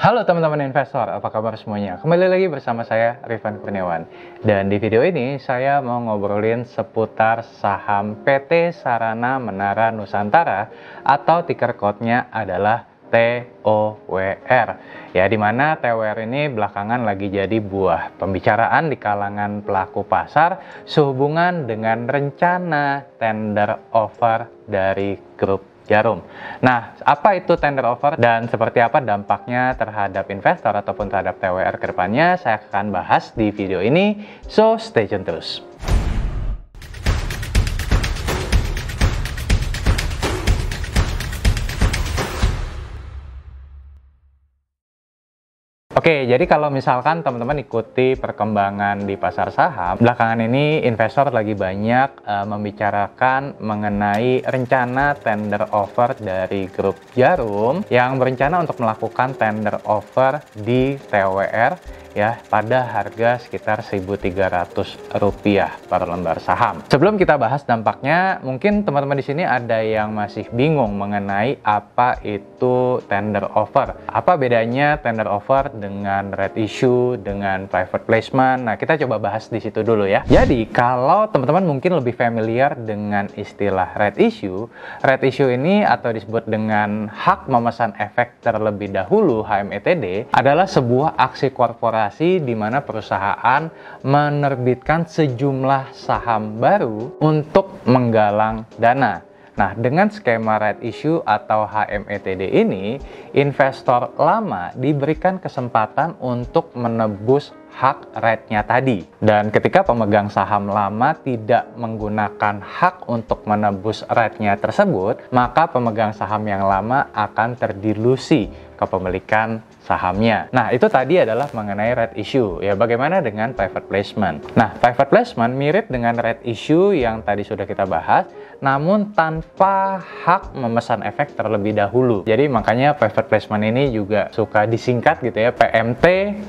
Halo teman-teman investor, apa kabar semuanya? Kembali lagi bersama saya, Rifan Kurniawan. Dan di video ini, saya mau ngobrolin seputar saham PT Sarana Menara Nusantara atau ticker code-nya adalah TOWR. Ya, dimana TOWR ini belakangan lagi jadi buah pembicaraan di kalangan pelaku pasar sehubungan dengan rencana tender offer dari grup Jarum. Nah, apa itu tender offer dan seperti apa dampaknya terhadap investor ataupun terhadap TOWR ke depannya, saya akan bahas di video ini, so stay tune terus. Oke, jadi kalau misalkan teman-teman ikuti perkembangan di pasar saham, belakangan ini investor lagi banyak membicarakan mengenai rencana tender offer dari grup Jarum yang berencana untuk melakukan tender offer di TOWR ya pada harga sekitar Rp1.300 per lembar saham. Sebelum kita bahas dampaknya, mungkin teman-teman di sini ada yang masih bingung mengenai apa itu tender offer. Apa bedanya tender offer dengan red issue, dengan private placement? Nah, kita coba bahas di situ dulu ya. Jadi, kalau teman-teman mungkin lebih familiar dengan istilah red issue ini atau disebut dengan hak memesan efek terlebih dahulu (HMETD) adalah sebuah aksi korporasi di mana perusahaan menerbitkan sejumlah saham baru untuk menggalang dana. Nah, dengan skema right issue atau HMETD ini, investor lama diberikan kesempatan untuk menebus hak right-nya tadi. Dan ketika pemegang saham lama tidak menggunakan hak untuk menebus right-nya tersebut, maka pemegang saham yang lama akan terdilusi kepemilikan sahamnya. Nah, itu tadi adalah mengenai right issue. Ya, bagaimana dengan private placement? Nah, private placement mirip dengan right issue yang tadi sudah kita bahas, namun tanpa hak memesan efek terlebih dahulu. Jadi, makanya private placement ini juga suka disingkat gitu ya, PMT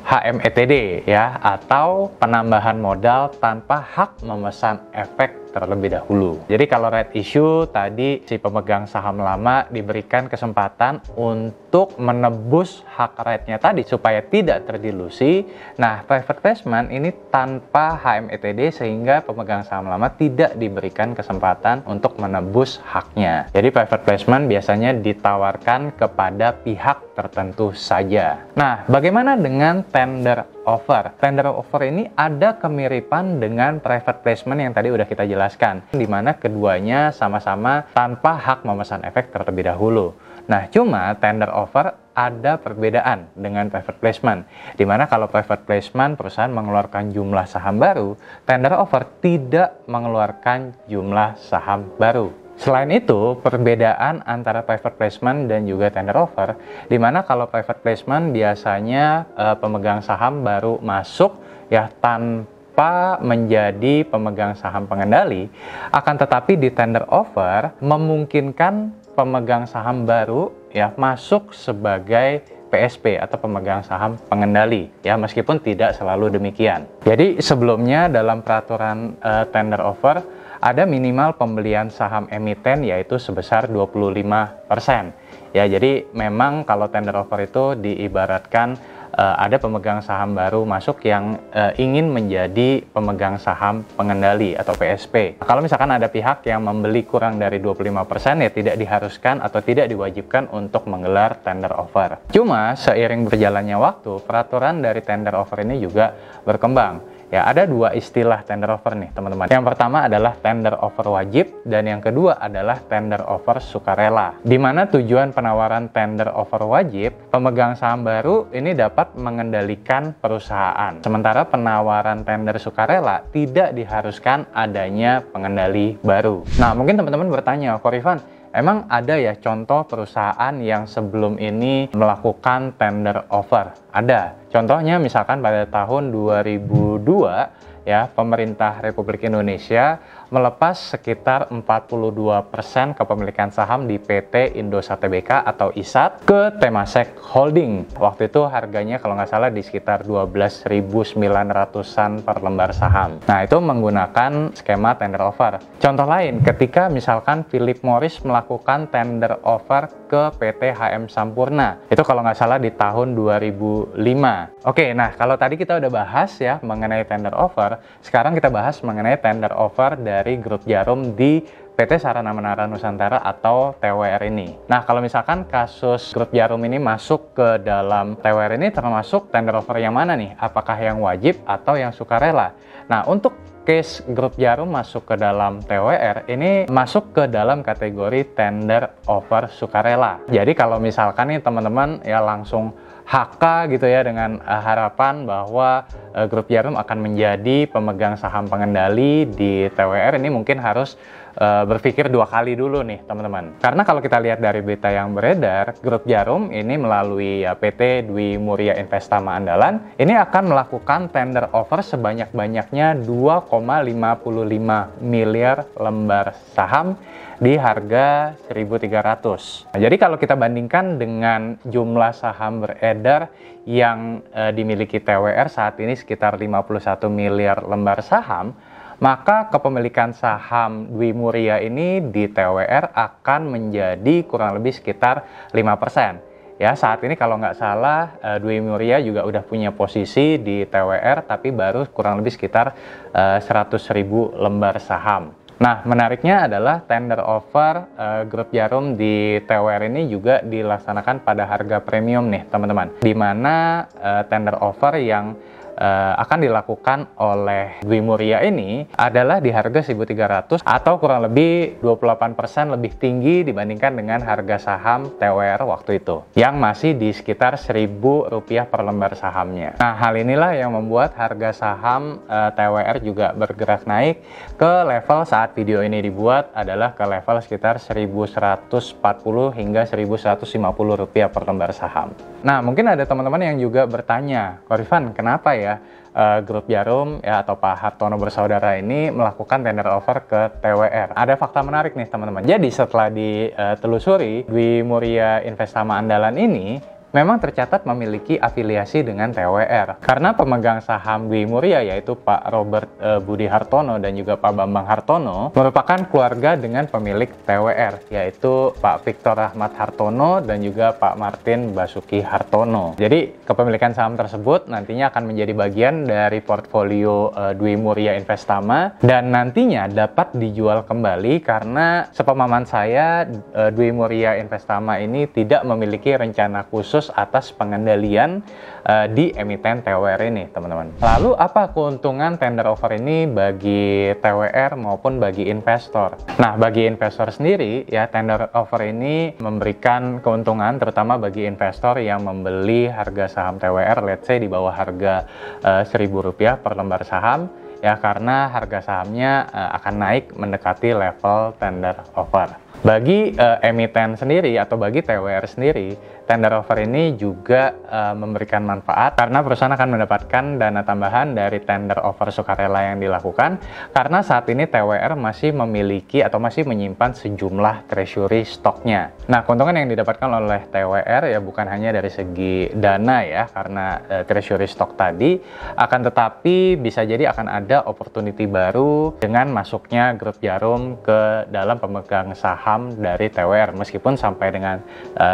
HMETD ya, atau penambahan modal tanpa hak memesan efek terlebih dahulu. Jadi kalau right issue tadi si pemegang saham lama diberikan kesempatan untuk menebus hak right-nya tadi supaya tidak terdilusi. Nah, private placement ini tanpa HMETD sehingga pemegang saham lama tidak diberikan kesempatan untuk menebus haknya. Jadi private placement biasanya ditawarkan kepada pihak tertentu saja. Nah, bagaimana dengan tender offer? Tender offer ini ada kemiripan dengan private placement yang tadi udah kita jelaskan, di mana keduanya sama-sama tanpa hak memesan efek terlebih dahulu. Nah, cuma tender offer ada perbedaan dengan private placement, di mana kalau private placement perusahaan mengeluarkan jumlah saham baru, tender offer tidak mengeluarkan jumlah saham baru. Selain itu, perbedaan antara private placement dan juga tender offer, di mana kalau private placement biasanya pemegang saham baru masuk ya tanpa menjadi pemegang saham pengendali, akan tetapi di tender offer memungkinkan pemegang saham baru ya masuk sebagai PSP atau pemegang saham pengendali ya, meskipun tidak selalu demikian. Jadi sebelumnya dalam peraturan tender offer ada minimal pembelian saham emiten yaitu sebesar 25%. Ya, jadi memang kalau tender offer itu diibaratkan ada pemegang saham baru masuk yang ingin menjadi pemegang saham pengendali atau PSP. Kalau misalkan ada pihak yang membeli kurang dari 25% ya tidak diharuskan atau tidak diwajibkan untuk menggelar tender offer. Cuma seiring berjalannya waktu, peraturan dari tender offer ini juga berkembang. Ya, ada dua istilah tender offer nih, teman-teman. Yang pertama adalah tender offer wajib dan yang kedua adalah tender offer sukarela. Di mana tujuan penawaran tender offer wajib, pemegang saham baru ini dapat mengendalikan perusahaan. Sementara penawaran tender sukarela tidak diharuskan adanya pengendali baru. Nah, mungkin teman-teman bertanya, "Kok Rifan, emang ada ya contoh perusahaan yang sebelum ini melakukan tender offer?" Ada. Contohnya misalkan pada tahun 2002 ya, pemerintah Republik Indonesia melepas sekitar 42% kepemilikan saham di PT Indosat Tbk atau ISAT ke Temasek Holding. Waktu itu harganya kalau nggak salah di sekitar 12.900-an per lembar saham. Nah, itu menggunakan skema tender offer. Contoh lain, ketika misalkan Philip Morris melakukan tender offer ke PT HM Sampurna. Itu kalau nggak salah di tahun 2005. Oke, nah kalau tadi kita udah bahas ya mengenai tender offer, sekarang kita bahas mengenai tender offer dari Grup Djarum di PT Sarana Menara Nusantara atau TWR ini. Nah, kalau misalkan kasus Grup Djarum ini masuk ke dalam TWR ini termasuk tender offer yang mana nih? Apakah yang wajib atau yang sukarela? Nah, untuk case Grup Djarum masuk ke dalam TWR ini masuk ke dalam kategori tender offer sukarela. Jadi kalau misalkan nih teman-teman ya langsung HK gitu ya dengan harapan bahwa Grup Djarum akan menjadi pemegang saham pengendali di TWR, ini mungkin harus berpikir dua kali dulu nih teman-teman. Karena kalau kita lihat dari berita yang beredar, Grup Djarum ini melalui PT Dwi Muria Investama Andalan ini akan melakukan tender offer sebanyak-banyaknya 2,55 miliar lembar saham di harga 1.300. Nah, jadi kalau kita bandingkan dengan jumlah saham beredar yang dimiliki TWR saat ini sekitar 51 miliar lembar saham, maka kepemilikan saham Dwi Muria ini di TWR akan menjadi kurang lebih sekitar 5%. Ya, saat ini kalau nggak salah Dwi Muria juga udah punya posisi di TWR, tapi baru kurang lebih sekitar 100.000 lembar saham. Nah, menariknya adalah tender offer Grup Djarum di TWR ini juga dilaksanakan pada harga premium nih teman-teman. Di mana tender offer yang akan dilakukan oleh Dwi Muria ini adalah di harga 1.300 atau kurang lebih 28% lebih tinggi dibandingkan dengan harga saham TWR waktu itu yang masih di sekitar Rp1.000 per lembar sahamnya. Nah, hal inilah yang membuat harga saham TWR juga bergerak naik ke level saat video ini dibuat adalah ke level sekitar Rp1.140 hingga Rp1.150 per lembar saham. Nah, mungkin ada teman-teman yang juga bertanya, Korifan, kenapa ya Grup Djarum ya atau Pak Hartono bersaudara ini melakukan tender offer ke TWR? Ada fakta menarik nih teman-teman. Jadi setelah ditelusuri, Dwi Muria Investama Andalan ini memang tercatat memiliki afiliasi dengan TWR. Karena pemegang saham Dwi Muria yaitu Pak Robert Budi Hartono dan juga Pak Bambang Hartono merupakan keluarga dengan pemilik TWR, yaitu Pak Victor Rahmat Hartono dan juga Pak Martin Basuki Hartono. Jadi kepemilikan saham tersebut nantinya akan menjadi bagian dari portfolio Dwi Muria Investama dan nantinya dapat dijual kembali karena sepemahaman saya Dwi Muria Investama ini tidak memiliki rencana khusus atas pengendalian di emiten TWR ini teman-teman. Lalu apa keuntungan tender offer ini bagi TWR maupun bagi investor? Nah, bagi investor sendiri ya tender offer ini memberikan keuntungan terutama bagi investor yang membeli harga saham TWR let's say di bawah harga Rp1.000 per lembar saham ya, karena harga sahamnya akan naik mendekati level tender offer. Bagi emiten sendiri atau bagi TWR sendiri, tender offer ini juga memberikan manfaat karena perusahaan akan mendapatkan dana tambahan dari tender offer sukarela yang dilakukan karena saat ini TWR masih memiliki atau masih menyimpan sejumlah treasury stoknya. Nah, keuntungan yang didapatkan oleh TWR ya bukan hanya dari segi dana ya karena treasury stok tadi, akan tetapi bisa jadi akan ada opportunity baru dengan masuknya Grup Djarum ke dalam pemegang saham dari TWR meskipun sampai dengan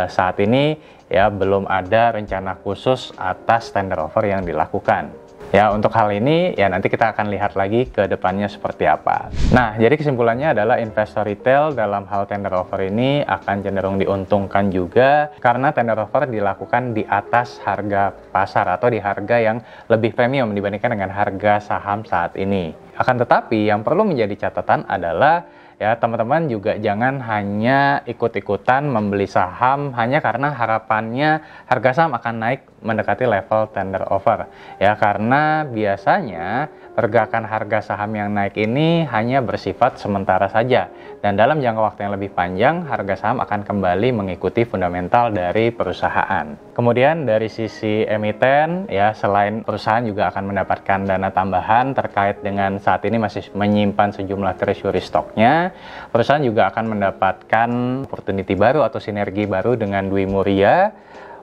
saat ini ya belum ada rencana khusus atas tender offer yang dilakukan. Ya, untuk hal ini ya nanti kita akan lihat lagi ke depannya seperti apa. Nah, jadi kesimpulannya adalah investor retail dalam hal tender offer ini akan cenderung diuntungkan juga karena tender offer dilakukan di atas harga pasar atau di harga yang lebih premium dibandingkan dengan harga saham saat ini. Akan tetapi yang perlu menjadi catatan adalah ya teman-teman juga jangan hanya ikut-ikutan membeli saham hanya karena harapannya harga saham akan naik mendekati level tender offer ya, karena biasanya pergerakan harga saham yang naik ini hanya bersifat sementara saja dan dalam jangka waktu yang lebih panjang harga saham akan kembali mengikuti fundamental dari perusahaan. Kemudian dari sisi emiten ya, selain perusahaan juga akan mendapatkan dana tambahan terkait dengan saat ini masih menyimpan sejumlah treasury stoknya, perusahaan juga akan mendapatkan opportunity baru atau sinergi baru dengan Dwi Muria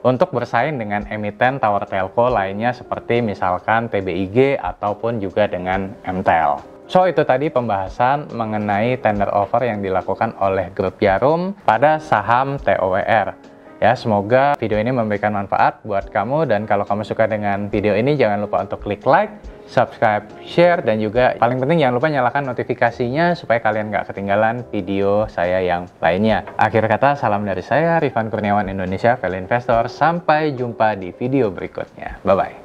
untuk bersaing dengan emiten tower telco lainnya seperti misalkan TBIG ataupun juga dengan MTEL. So, itu tadi pembahasan mengenai tender offer yang dilakukan oleh Grup Jarum pada saham TOWR. Ya, semoga video ini memberikan manfaat buat kamu, dan kalau kamu suka dengan video ini jangan lupa untuk klik like, subscribe, share, dan juga paling penting jangan lupa nyalakan notifikasinya supaya kalian nggak ketinggalan video saya yang lainnya. Akhir kata, salam dari saya, Rifan Kurniawan Indonesia Value Investor. Sampai jumpa di video berikutnya. Bye-bye.